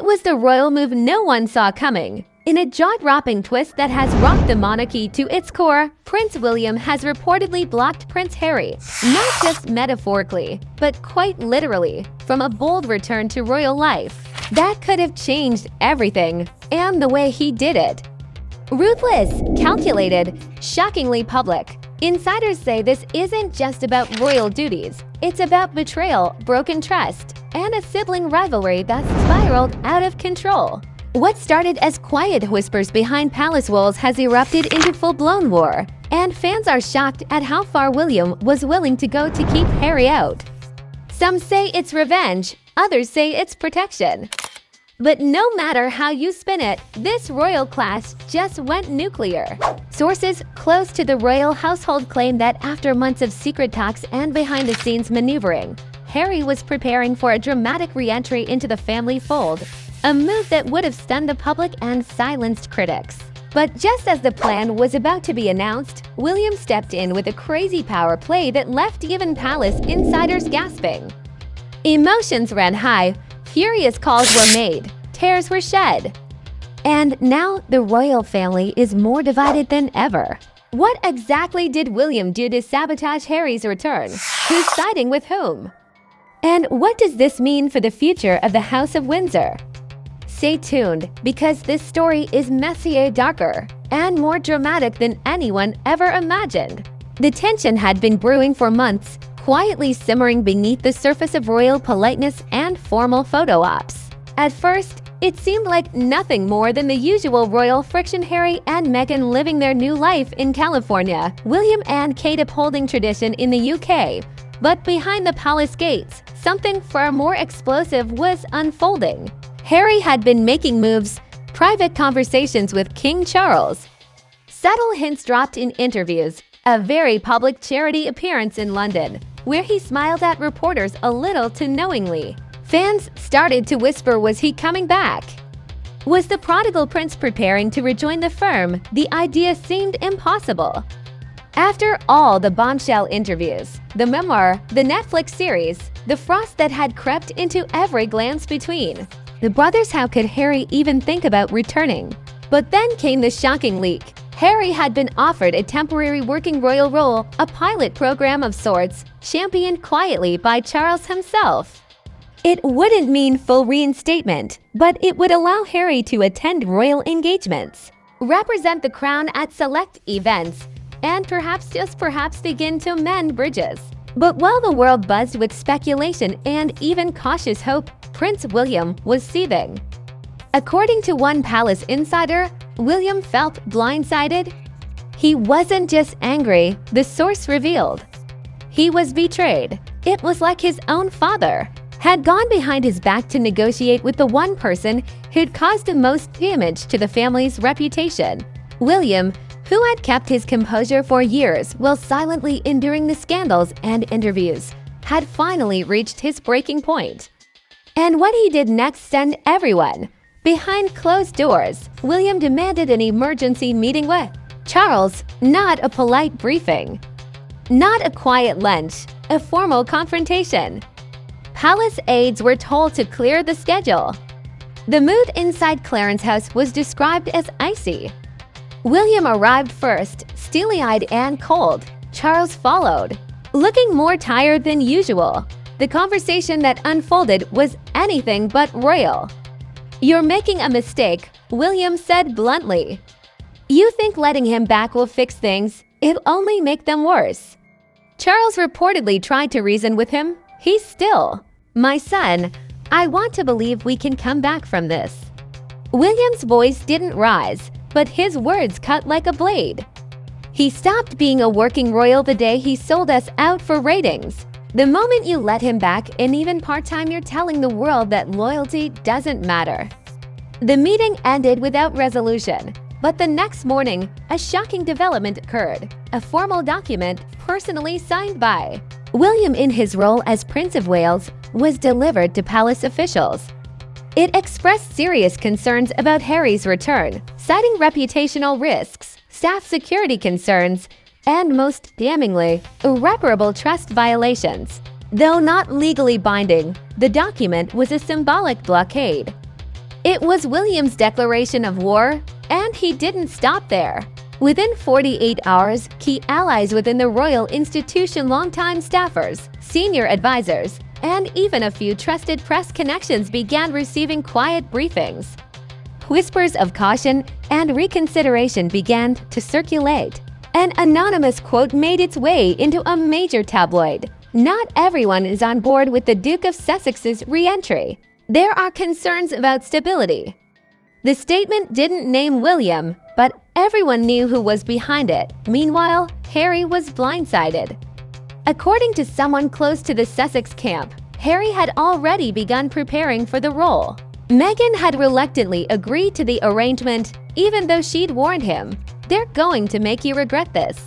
It was the royal move no one saw coming. In a jaw-dropping twist that has rocked the monarchy to its core, Prince William has reportedly blocked Prince Harry, not just metaphorically, but quite literally, from a bold return to royal life. That could have changed everything, and the way he did it. Ruthless, calculated, shockingly public. Insiders say this isn't just about royal duties. It's about betrayal, broken trust, and a sibling rivalry that's spiraled out of control. What started as quiet whispers behind palace walls has erupted into full-blown war, and fans are shocked at how far William was willing to go to keep Harry out. Some say it's revenge, others say it's protection. But no matter how you spin it, this royal clash just went nuclear. Sources close to the royal household claim that after months of secret talks and behind-the-scenes maneuvering, Harry was preparing for a dramatic re-entry into the family fold, a move that would have stunned the public and silenced critics. But just as the plan was about to be announced, William stepped in with a crazy power play that left even palace insiders gasping. Emotions ran high, furious calls were made, tears were shed. And now the royal family is more divided than ever. What exactly did William do to sabotage Harry's return? Who's siding with whom? And what does this mean for the future of the House of Windsor? Stay tuned, because this story is messier, darker, and more dramatic than anyone ever imagined. The tension had been brewing for months, quietly simmering beneath the surface of royal politeness and formal photo ops. At first, it seemed like nothing more than the usual royal friction. Harry and Meghan living their new life in California, William and Kate upholding tradition in the UK. But behind the palace gates, something far more explosive was unfolding. Harry had been making moves, private conversations with King Charles. Subtle hints dropped in interviews, a very public charity appearance in London, where he smiled at reporters a little too knowingly. Fans started to whisper, was he coming back? Was the prodigal prince preparing to rejoin the firm? The idea seemed impossible. After all the bombshell interviews, the memoir, the Netflix series, the frost that had crept into every glance between the brothers, how could Harry even think about returning? But then came the shocking leak. Harry had been offered a temporary working royal role, a pilot program of sorts, championed quietly by Charles himself. It wouldn't mean full reinstatement, but it would allow Harry to attend royal engagements, represent the crown at select events, and perhaps begin to mend bridges. But while the world buzzed with speculation and even cautious hope, Prince William was seething. According to one palace insider, William felt blindsided. He wasn't just angry, the source revealed. He was betrayed. It was like his own father had gone behind his back to negotiate with the one person who'd caused the most damage to the family's reputation. William, who had kept his composure for years while silently enduring the scandals and interviews, had finally reached his breaking point. And what he did next stunned everyone. Behind closed doors, William demanded an emergency meeting with Charles, not a polite briefing. Not a quiet lunch, a formal confrontation. Palace aides were told to clear the schedule. The mood inside Clarence's house was described as icy. William arrived first, steely-eyed and cold. Charles followed, looking more tired than usual. The conversation that unfolded was anything but royal. "You're making a mistake," William said bluntly. "You think letting him back will fix things? It'll only make them worse." Charles reportedly tried to reason with him. He's still, "My son, I want to believe we can come back from this." William's voice didn't rise, but his words cut like a blade. "He stopped being a working royal the day he sold us out for ratings. The moment you let him back, and even part-time, you're telling the world that loyalty doesn't matter." The meeting ended without resolution, but the next morning, a shocking development occurred. A formal document, personally signed by William in his role as Prince of Wales, was delivered to palace officials. It expressed serious concerns about Harry's return, citing reputational risks, staff security concerns, and most damningly, irreparable trust violations. Though not legally binding, the document was a symbolic blockade. It was William's declaration of war, and he didn't stop there. Within 48 hours, key allies within the royal institution, longtime staffers, senior advisors, and even a few trusted press connections began receiving quiet briefings. Whispers of caution and reconsideration began to circulate. An anonymous quote made its way into a major tabloid. "Not everyone is on board with the Duke of Sussex's re-entry. There are concerns about stability." The statement didn't name William, but everyone knew who was behind it. Meanwhile, Harry was blindsided. According to someone close to the Sussex camp, Harry had already begun preparing for the role. Meghan had reluctantly agreed to the arrangement, even though she'd warned him, "They're going to make you regret this."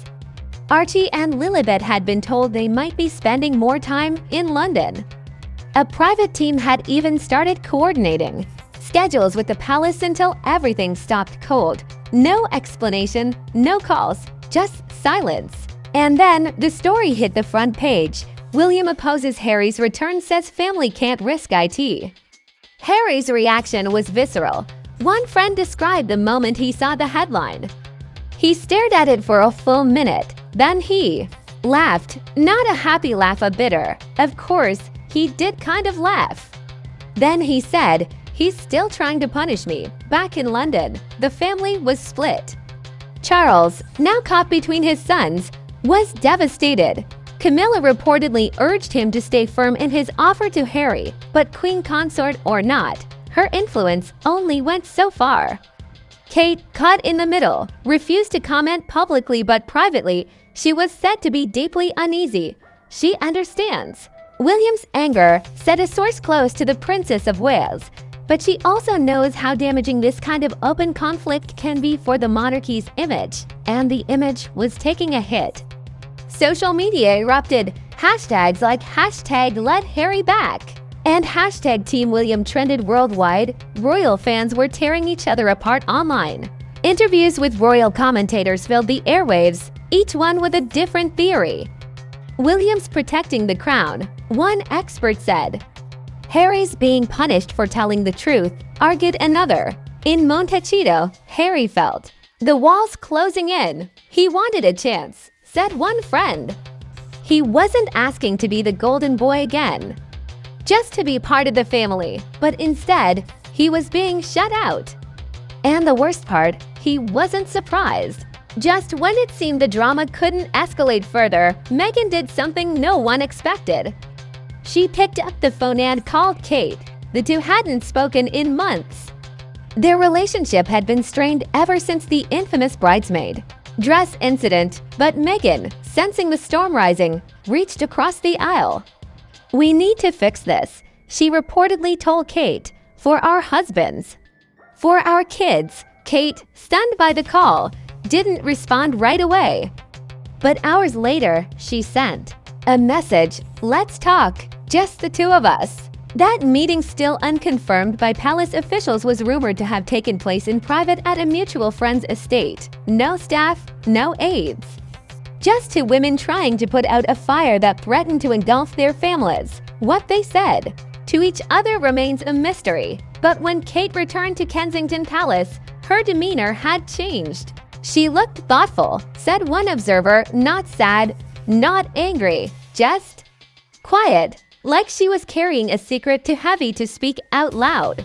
Archie and Lilibet had been told they might be spending more time in London. A private team had even started coordinating schedules with the palace until everything stopped cold. No explanation, no calls, just silence. And then the story hit the front page. William opposes Harry's return, says family can't risk IT. Harry's reaction was visceral. One friend described the moment he saw the headline. He stared at it for a full minute. Then he laughed. Not a happy laugh, a bitter. Of course, he did kind of laugh. Then he said, "He's still trying to punish me." Back in London, the family was split. Charles, now caught between his sons, was devastated. Camilla reportedly urged him to stay firm in his offer to Harry, but queen consort or not, her influence only went so far. Kate, caught in the middle, refused to comment publicly, but privately, she was said to be deeply uneasy. She understands William's anger, said a source close to the Princess of Wales, but she also knows how damaging this kind of open conflict can be for the monarchy's image, and the image was taking a hit. Social media erupted. Hashtags like #LetHarryBack and #TeamWilliam trended worldwide. Royal fans were tearing each other apart online. Interviews with royal commentators filled the airwaves, each one with a different theory. "William's protecting the crown," one expert said. "Harry's being punished for telling the truth," argued another. In Montecito, Harry felt the walls closing in. He wanted a chance, said one friend. He wasn't asking to be the golden boy again, just to be part of the family, but instead, he was being shut out. And the worst part, he wasn't surprised. Just when it seemed the drama couldn't escalate further, Meghan did something no one expected. She picked up the phone and called Kate. The two hadn't spoken in months. Their relationship had been strained ever since the infamous bridesmaid dress incident, but Meghan, sensing the storm rising, reached across the aisle. "We need to fix this," she reportedly told Kate, "for our husbands. For our kids." Kate, stunned by the call, didn't respond right away. But hours later, she sent a message, "Let's talk, just the two of us." That meeting, still unconfirmed by palace officials, was rumored to have taken place in private at a mutual friend's estate. No staff, no aides. Just two women trying to put out a fire that threatened to engulf their families. What they said to each other remains a mystery. But when Kate returned to Kensington Palace, her demeanor had changed. She looked thoughtful, said one observer, not sad, not angry, just quiet, like she was carrying a secret too heavy to speak out loud.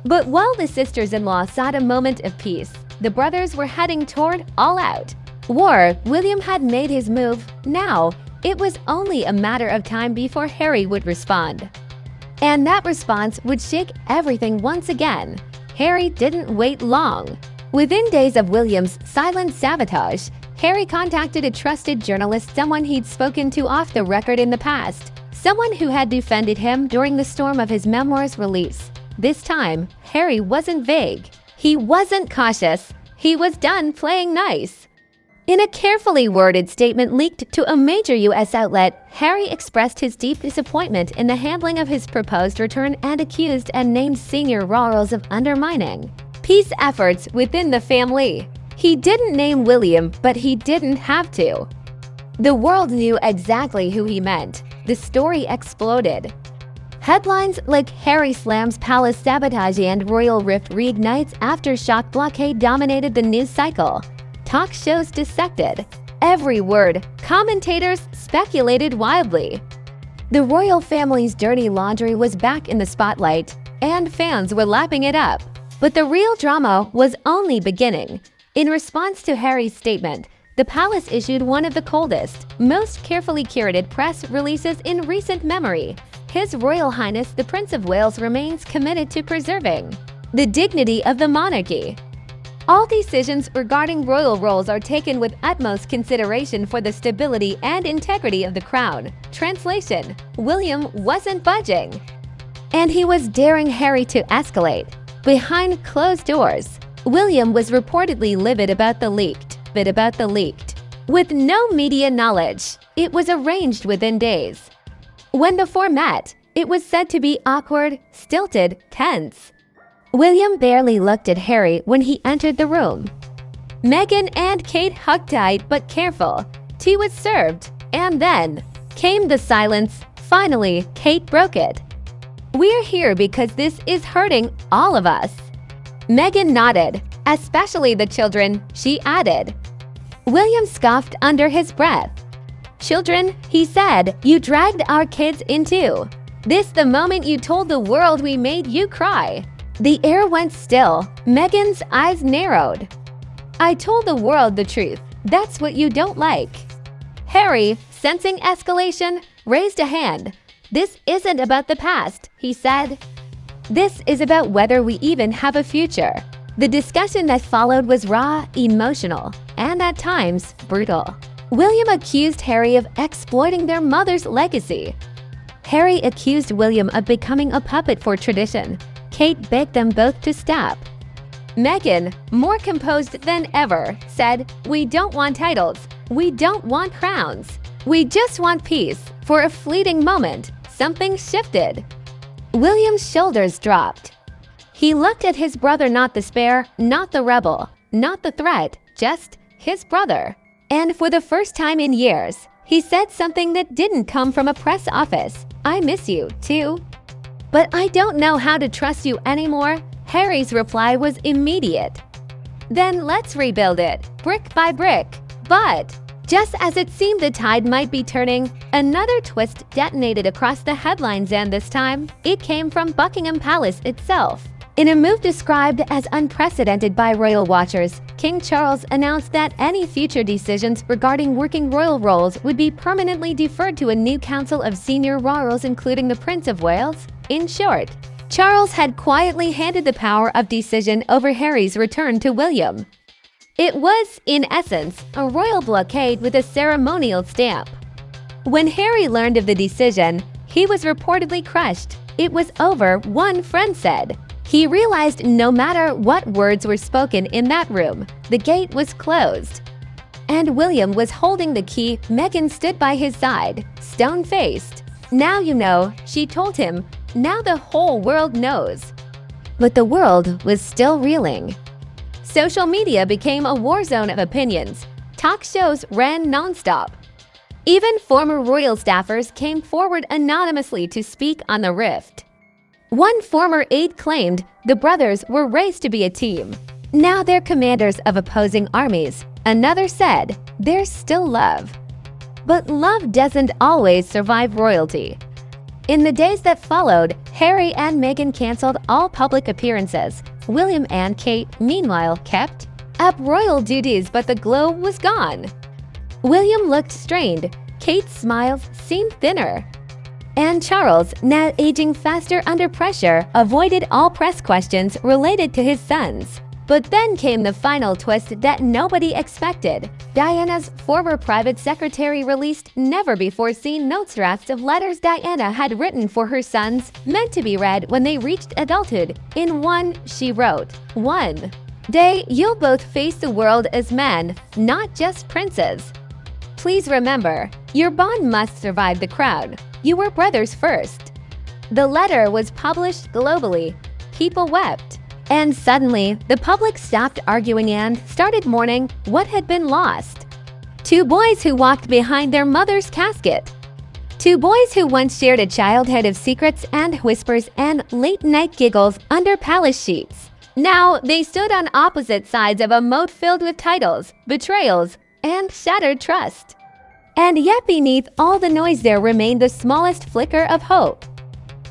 But while the sisters-in-law sought a moment of peace, the brothers were heading toward all-out war. William had made his move. Now, it was only a matter of time before Harry would respond. And that response would shake everything once again. Harry didn't wait long. Within days of William's silent sabotage, Harry contacted a trusted journalist, someone he'd spoken to off the record in the past, someone who had defended him during the storm of his memoir's release. This time, Harry wasn't vague. He wasn't cautious. He was done playing nice. In a carefully worded statement leaked to a major U.S. outlet, Harry expressed his deep disappointment in the handling of his proposed return and accused and named senior royals of undermining peace efforts within the family. He didn't name William, but he didn't have to. The world knew exactly who he meant. The story exploded. Headlines like Harry slams palace sabotage and royal rift reignites aftershock blockade dominated the news cycle. Talk shows dissected every word. Commentators speculated wildly. The royal family's dirty laundry was back in the spotlight, and fans were lapping it up. But the real drama was only beginning. In response to Harry's statement, the palace issued one of the coldest, most carefully curated press releases in recent memory. His Royal Highness the Prince of Wales remains committed to preserving the dignity of the monarchy. All decisions regarding royal roles are taken with utmost consideration for the stability and integrity of the crown. Translation: William wasn't budging, and he was daring Harry to escalate. Behind closed doors, William was reportedly livid about the leaked. With no media knowledge, it was arranged within days. When the four met, it was said to be awkward, stilted, tense. William barely looked at Harry when he entered the room. Meghan and Kate hugged tight but careful. Tea was served, and then came the silence. Finally, Kate broke it. "We're here because this is hurting all of us." Meghan nodded. "Especially the children," she added. William scoffed under his breath. "Children," he said, "you dragged our kids into this the moment you told the world we made you cry." The air went still. Meghan's eyes narrowed. "I told the world the truth. That's what you don't like." Harry, sensing escalation, raised a hand. "This isn't about the past," he said. "This is about whether we even have a future." The discussion that followed was raw, emotional, and at times brutal. William accused Harry of exploiting their mother's legacy. Harry accused William of becoming a puppet for tradition. Kate begged them both to stop. Meghan, more composed than ever, said, "We don't want titles. We don't want crowns. We just want peace." For a fleeting moment, something shifted. William's shoulders dropped. He looked at his brother, not the spare, not the rebel, not the threat, just his brother. And for the first time in years, he said something that didn't come from a press office. "I miss you, too. But I don't know how to trust you anymore." Harry's reply was immediate. "Then let's rebuild it, brick by brick." But just as it seemed the tide might be turning, another twist detonated across the headlines, and this time, it came from Buckingham Palace itself. In a move described as unprecedented by royal watchers, King Charles announced that any future decisions regarding working royal roles would be permanently deferred to a new council of senior royals, including the Prince of Wales. In short, Charles had quietly handed the power of decision over Harry's return to William. It was, in essence, a royal blockade with a ceremonial stamp. When Harry learned of the decision, he was reportedly crushed. "It was over," one friend said. He realized no matter what words were spoken in that room, the gate was closed. And William was holding the key. Meghan stood by his side, stone-faced. "Now you know," she told him. "Now the whole world knows." But the world was still reeling. Social media became a war zone of opinions. Talk shows ran nonstop. Even former royal staffers came forward anonymously to speak on the rift. One former aide claimed the brothers were raised to be a team. Now they're commanders of opposing armies. Another said, "There's still love." But love doesn't always survive royalty. In the days that followed, Harry and Meghan canceled all public appearances. William and Kate, meanwhile, kept up royal duties, but the glow was gone. William looked strained. Kate's smiles seemed thinner. And Charles, now aging faster under pressure, avoided all press questions related to his sons. But then came the final twist that nobody expected. Diana's former private secretary released never-before-seen notes drafts of letters Diana had written for her sons, meant to be read when they reached adulthood. In one, she wrote, "One day, you'll both face the world as men, not just princes. Please remember, your bond must survive the crown. You were brothers first." The letter was published globally. People wept. And suddenly, the public stopped arguing and started mourning what had been lost. Two boys who walked behind their mother's casket. Two boys who once shared a childhood of secrets and whispers and late-night giggles under palace sheets. Now, they stood on opposite sides of a moat filled with titles, betrayals, and shattered trust. And yet beneath all the noise there remained the smallest flicker of hope.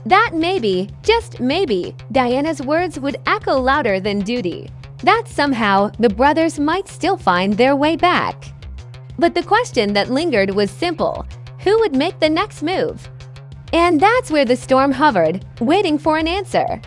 That maybe, just maybe, Diana's words would echo louder than duty. That somehow the brothers might still find their way back. But the question that lingered was simple: who would make the next move? And that's where the storm hovered, waiting for an answer.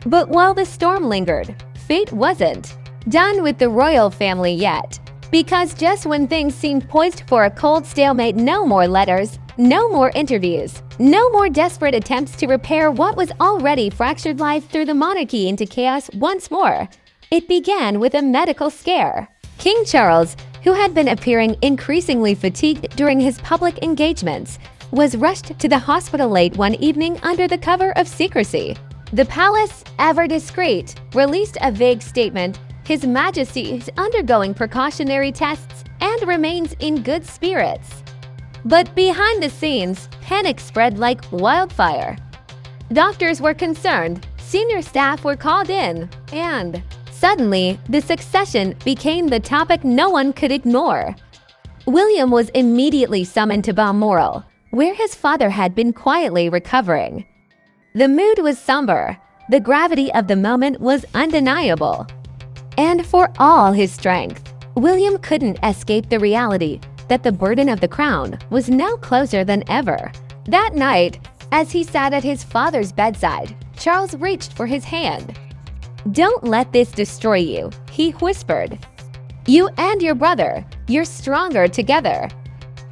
But while the storm lingered, fate wasn't done with the royal family yet. Because just when things seemed poised for a cold stalemate, no more letters, no more interviews, no more desperate attempts to repair what was already fractured, life threw the monarchy into chaos once more. It began with a medical scare. King Charles, who had been appearing increasingly fatigued during his public engagements, was rushed to the hospital late one evening under the cover of secrecy. The palace, ever discreet, released a vague statement: His Majesty is undergoing precautionary tests and remains in good spirits. But behind the scenes, panic spread like wildfire. Doctors were concerned, senior staff were called in, and suddenly, the succession became the topic no one could ignore. William was immediately summoned to Balmoral, where his father had been quietly recovering. The mood was somber. The gravity of the moment was undeniable. And for all his strength, William couldn't escape the reality that the burden of the crown was now closer than ever. That night, as he sat at his father's bedside, Charles reached for his hand. "Don't let this destroy you," he whispered. "You and your brother, you're stronger together."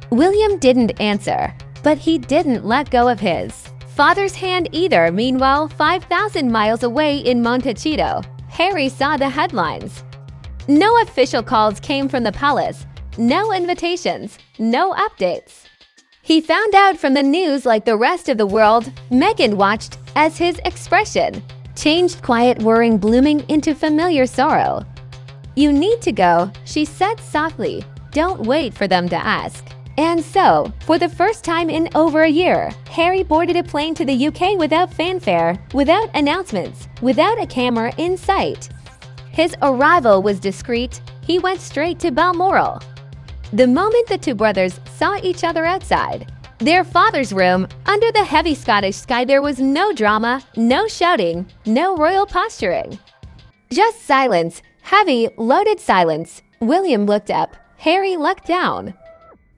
William didn't answer, but he didn't let go of his father's hand either. Meanwhile, 5,000 miles away in Montecito, Harry saw the headlines. No official calls came from the palace, no invitations, no updates. He found out from the news like the rest of the world. Meghan watched as his expression changed, quiet worrying blooming into familiar sorrow. "You need to go," she said softly. "Don't wait for them to ask." And so, for the first time in over a year, Harry boarded a plane to the UK without fanfare, without announcements, without a camera in sight. His arrival was discreet. He went straight to Balmoral. The moment the two brothers saw each other outside their father's room, under the heavy Scottish sky, there was no drama, no shouting, no royal posturing. Just silence, heavy, loaded silence. William looked up. Harry looked down.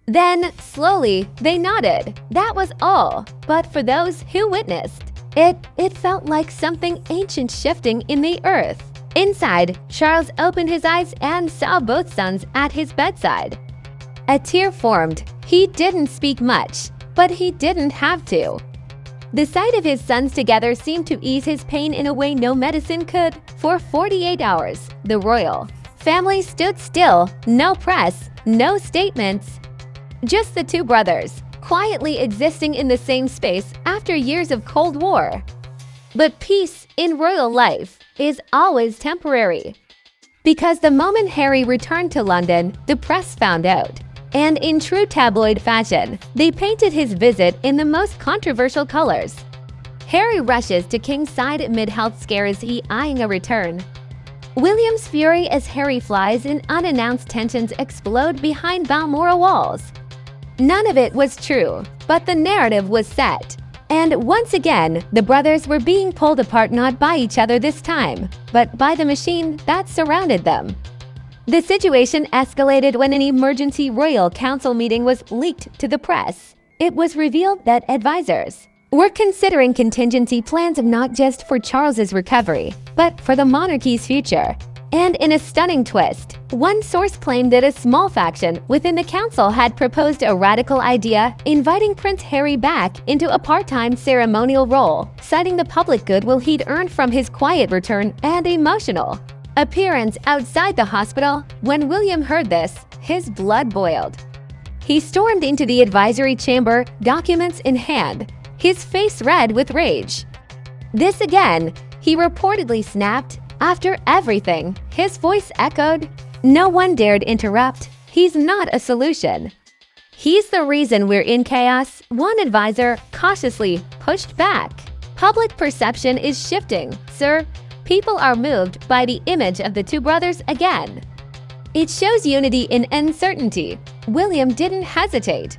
Then, slowly, they nodded. That was all. But for those who witnessed, it felt like something ancient shifting in the earth. Inside, Charles opened his eyes and saw both sons at his bedside. A tear formed. He didn't speak much, but he didn't have to. The sight of his sons together seemed to ease his pain in a way no medicine could. For 48 hours, the royal family stood still. No press, no statements. Just the two brothers, quietly existing in the same space after years of Cold War. But peace in royal life is always temporary. Because the moment Harry returned to London, the press found out. And in true tabloid fashion, they painted his visit in the most controversial colors. Harry rushes to King's side amid health scares, he eyeing a return. William's fury as Harry flies in unannounced tensions explode behind Balmoral walls. None of it was true, but the narrative was set. And once again, the brothers were being pulled apart, not by each other this time, but by the machine that surrounded them. The situation escalated when an emergency royal council meeting was leaked to the press. It was revealed that advisors were considering contingency plans not just for Charles's recovery, but for the monarchy's future. And in a stunning twist, one source claimed that a small faction within the council had proposed a radical idea, inviting Prince Harry back into a part-time ceremonial role, citing the public goodwill he'd earned from his quiet return and emotional appearance outside the hospital. When William heard this, his blood boiled. He stormed into the advisory chamber, documents in hand, his face red with rage. "This again," he reportedly snapped. "After everything," his voice echoed. No one dared interrupt. "He's not a solution. "He's the reason we're in chaos," one advisor cautiously pushed back. "Public perception is shifting, sir. People are moved by the image of the two brothers again. It shows unity in uncertainty." William didn't hesitate.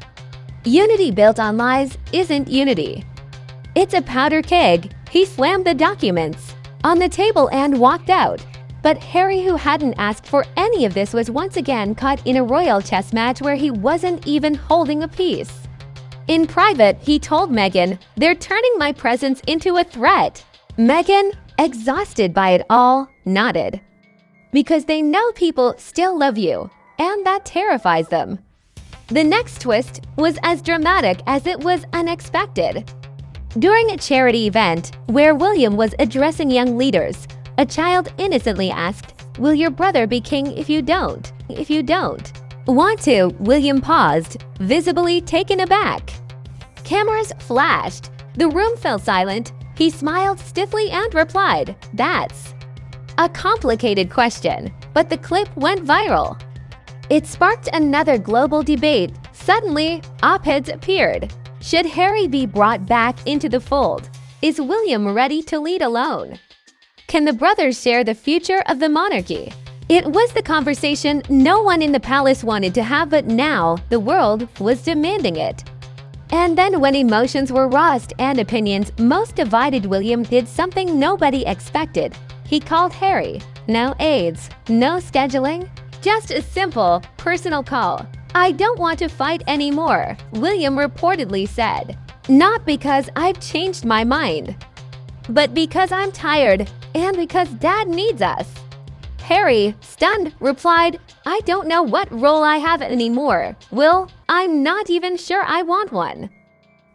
"Unity built on lies isn't unity. It's a powder keg." He slammed the documents on the table and walked out. But Harry, who hadn't asked for any of this, was once again caught in a royal chess match where he wasn't even holding a piece. In private, he told Meghan, "They're turning my presence into a threat." Meghan, exhausted by it all, nodded. "Because they know people still love you, and that terrifies them." The next twist was as dramatic as it was unexpected. During a charity event where William was addressing young leaders, a child innocently asked, "Will your brother be king if you don't? If you don't want to?" William paused, visibly taken aback. Cameras flashed. The room fell silent. He smiled stiffly and replied, "That's a complicated question," but the clip went viral. It sparked another global debate. Suddenly, op-eds appeared. Should Harry be brought back into the fold? Is William ready to lead alone? Can the brothers share the future of the monarchy? It was the conversation no one in the palace wanted to have, but now the world was demanding it. And then, when emotions were rawest and opinions most divided, William did something nobody expected. He called Harry. No aides, no scheduling, just a simple, personal call. "I don't want to fight anymore," William reportedly said. "Not because I've changed my mind, but because I'm tired and because Dad needs us." Harry, stunned, replied, "I don't know what role I have anymore. Will, I'm not even sure I want one.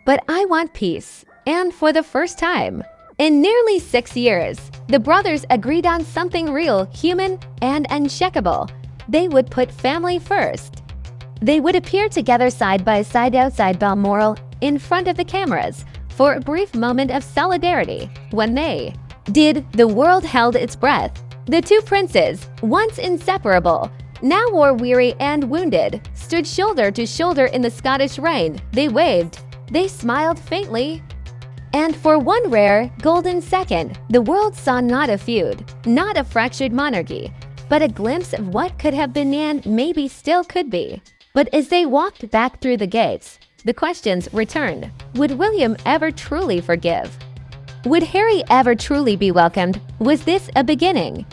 But I want peace." And for the first time in nearly 6 years, the brothers agreed on something real, human, and unshakable. They would put family first. They would appear together side by side outside Balmoral in front of the cameras for a brief moment of solidarity. When they did, the world held its breath. The two princes, once inseparable, now war-weary and wounded, stood shoulder to shoulder in the Scottish rain. They waved. They smiled faintly. And for one rare, golden second, the world saw not a feud, not a fractured monarchy, but a glimpse of what could have been and maybe still could be. But as they walked back through the gates, the questions returned. Would William ever truly forgive? Would Harry ever truly be welcomed? Was this a beginning?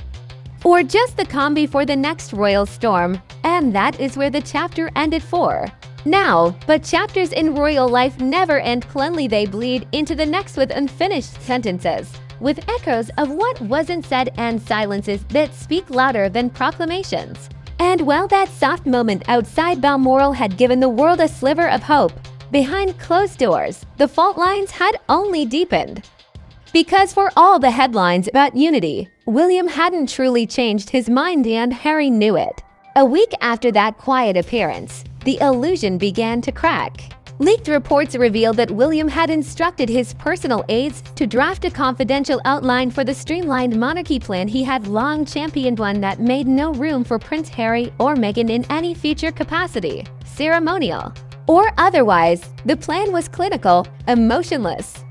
Or just the calm before the next royal storm? And that is where the chapter ended for now. But chapters in royal life never end cleanly. They bleed into the next with unfinished sentences, with echoes of what wasn't said and silences that speak louder than proclamations. And while that soft moment outside Balmoral had given the world a sliver of hope, behind closed doors, the fault lines had only deepened. Because for all the headlines about unity, William hadn't truly changed his mind, and Harry knew it. A week after that quiet appearance, the illusion began to crack. Leaked reports revealed that William had instructed his personal aides to draft a confidential outline for the streamlined monarchy plan he had long championed, one that made no room for Prince Harry or Meghan in any future capacity, ceremonial or otherwise. The plan was clinical, emotionless.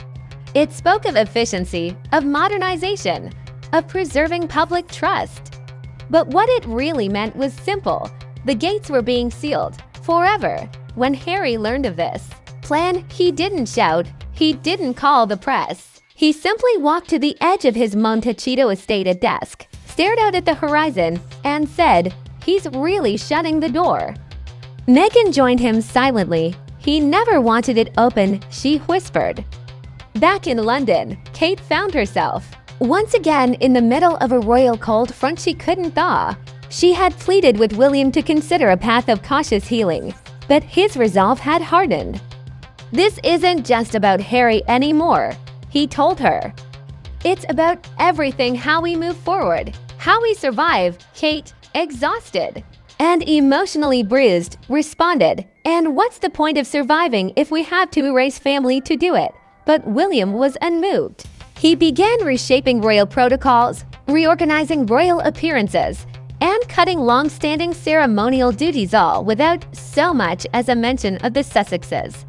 It spoke of efficiency, of modernization, of preserving public trust. But what it really meant was simple. The gates were being sealed forever. When Harry learned of this plan, he didn't shout, he didn't call the press. He simply walked to the edge of his Montecito estate at dusk, stared out at the horizon, and said, "He's really shutting the door." Meghan joined him silently. "He never wanted it open," she whispered. Back in London, Kate found herself once again in the middle of a royal cold front she couldn't thaw. She had pleaded with William to consider a path of cautious healing, but his resolve had hardened. "This isn't just about Harry anymore," he told her. "It's about everything, how we move forward, how we survive." Kate, exhausted and emotionally bruised, responded, "And what's the point of surviving if we have to erase family to do it?" But William was unmoved. He began reshaping royal protocols, reorganizing royal appearances, and cutting long-standing ceremonial duties all without so much as a mention of the Sussexes.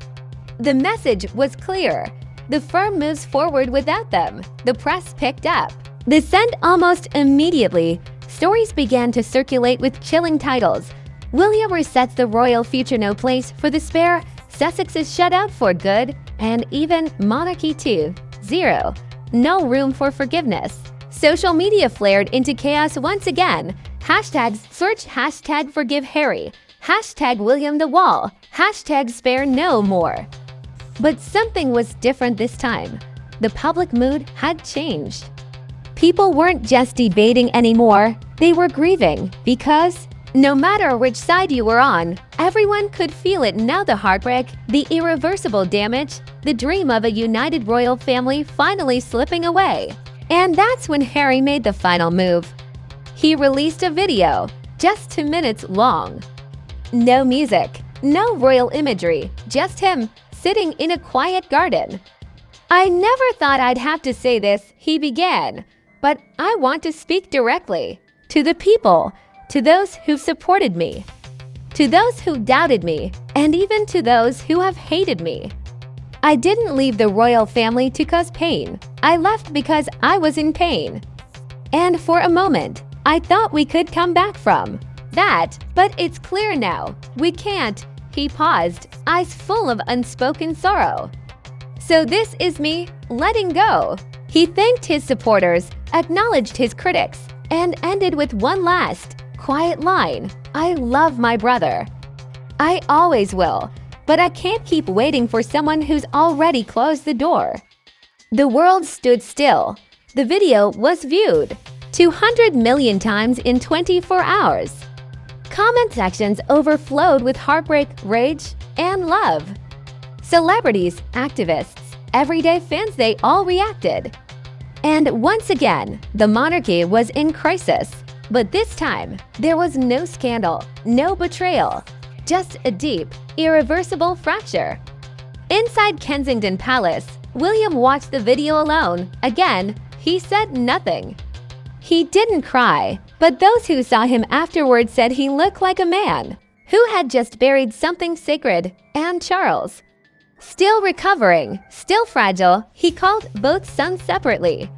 The message was clear. The firm moves forward without them. The press picked up. The scent almost immediately. Stories began to circulate with chilling titles. William resets the royal future, no place for the spare. Sussex is shut out for good, and even monarchy too. 0. No room for forgiveness. Social media flared into chaos once again. Hashtags search hashtag forgive Harry, hashtag William the Wall, hashtag spare no more. But something was different this time. The public mood had changed. People weren't just debating anymore, they were grieving because no matter which side you were on, everyone could feel it now. The heartbreak, the irreversible damage, the dream of a united royal family finally slipping away. And that's when Harry made the final move. He released a video, just 2 minutes long. No music, no royal imagery, just him sitting in a quiet garden. "I never thought I'd have to say this," he began, "but I want to speak directly to the people, to those who've supported me, to those who doubted me, and even to those who have hated me. I didn't leave the royal family to cause pain. I left because I was in pain. And for a moment, I thought we could come back from that, but it's clear now. We can't." He paused, eyes full of unspoken sorrow. "So this is me letting go." He thanked his supporters, acknowledged his critics, and ended with one last, quiet line. "I love my brother. I always will, but I can't keep waiting for someone who's already closed the door." The world stood still. The video was viewed 200 million times in 24 hours. Comment sections overflowed with heartbreak, rage, and love. Celebrities, activists, everyday fans, they all reacted. And once again, the monarchy was in crisis. But this time, there was no scandal, no betrayal, just a deep, irreversible fracture. Inside Kensington Palace, William watched the video alone. Again, he said nothing. He didn't cry, but those who saw him afterward said he looked like a man who had just buried something sacred. And Charles, still recovering, still fragile, he called both sons separately.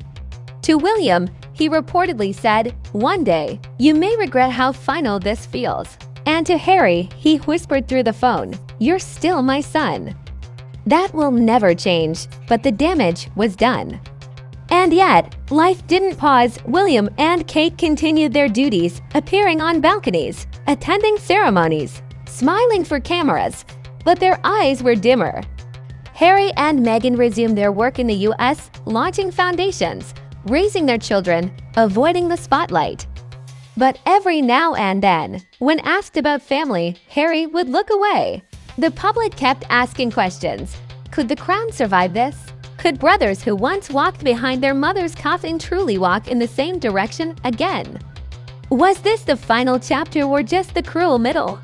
To William, he reportedly said, "One day, you may regret how final this feels." And to Harry, he whispered through the phone, "You're still my son." That will never change, but the damage was done. And yet, life didn't pause. William and Kate continued their duties, appearing on balconies, attending ceremonies, smiling for cameras, but their eyes were dimmer. Harry and Meghan resumed their work in the US, launching foundations, raising their children, avoiding the spotlight. But every now and then, when asked about family, Harry would look away. The public kept asking questions. Could the crown survive this? Could brothers who once walked behind their mother's coffin truly walk in the same direction again? Was this the final chapter or just the cruel middle?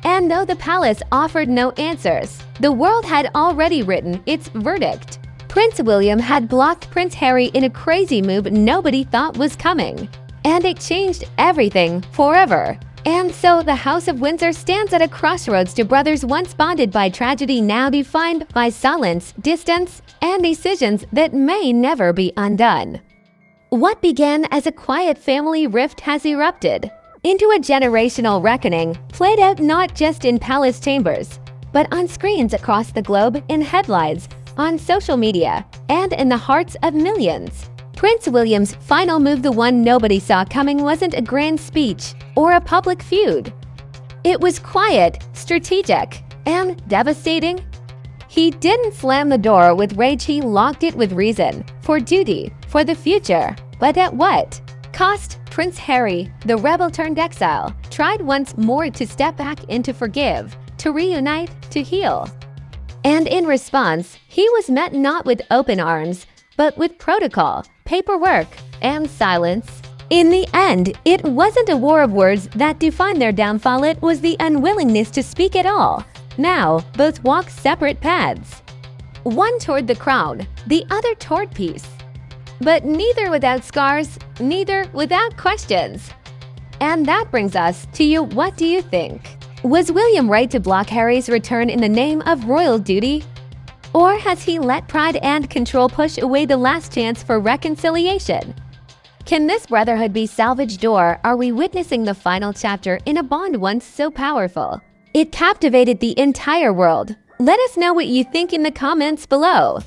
And though the palace offered no answers, the world had already written its verdict. Prince William had blocked Prince Harry in a crazy move nobody thought was coming. And it changed everything forever. And so the House of Windsor stands at a crossroads. To brothers once bonded by tragedy, now defined by silence, distance, and decisions that may never be undone. What began as a quiet family rift has erupted into a generational reckoning, played out not just in palace chambers, but on screens across the globe, in headlines, on social media, and in the hearts of millions. Prince William's final move, the one nobody saw coming, wasn't a grand speech or a public feud. It was quiet, strategic, and devastating. He didn't slam the door with rage, he locked it with reason, for duty, for the future. But at what cost? Prince Harry, the rebel turned exile, tried once more to step back and to forgive, to reunite, to heal. And in response, he was met not with open arms, but with protocol, paperwork, and silence. In the end, it wasn't a war of words that defined their downfall, it was the unwillingness to speak at all. Now, both walk separate paths. One toward the crown, the other toward peace. But neither without scars, neither without questions. And that brings us to you. What do you think? Was William right to block Harry's return in the name of royal duty? Or has he let pride and control push away the last chance for reconciliation? Can this brotherhood be salvaged, or are we witnessing the final chapter in a bond once so powerful? It captivated the entire world. Let us know what you think in the comments below.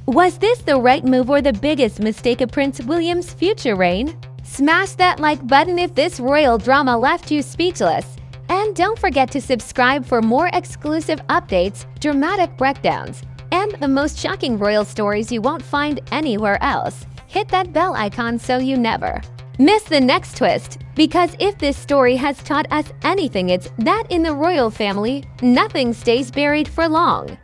Was this the right move or the biggest mistake of Prince William's future reign? Smash that like button if this royal drama left you speechless. And don't forget to subscribe for more exclusive updates, dramatic breakdowns, and the most shocking royal stories you won't find anywhere else. Hit that bell icon so you never miss the next twist. Because if this story has taught us anything, it's that in the royal family, nothing stays buried for long.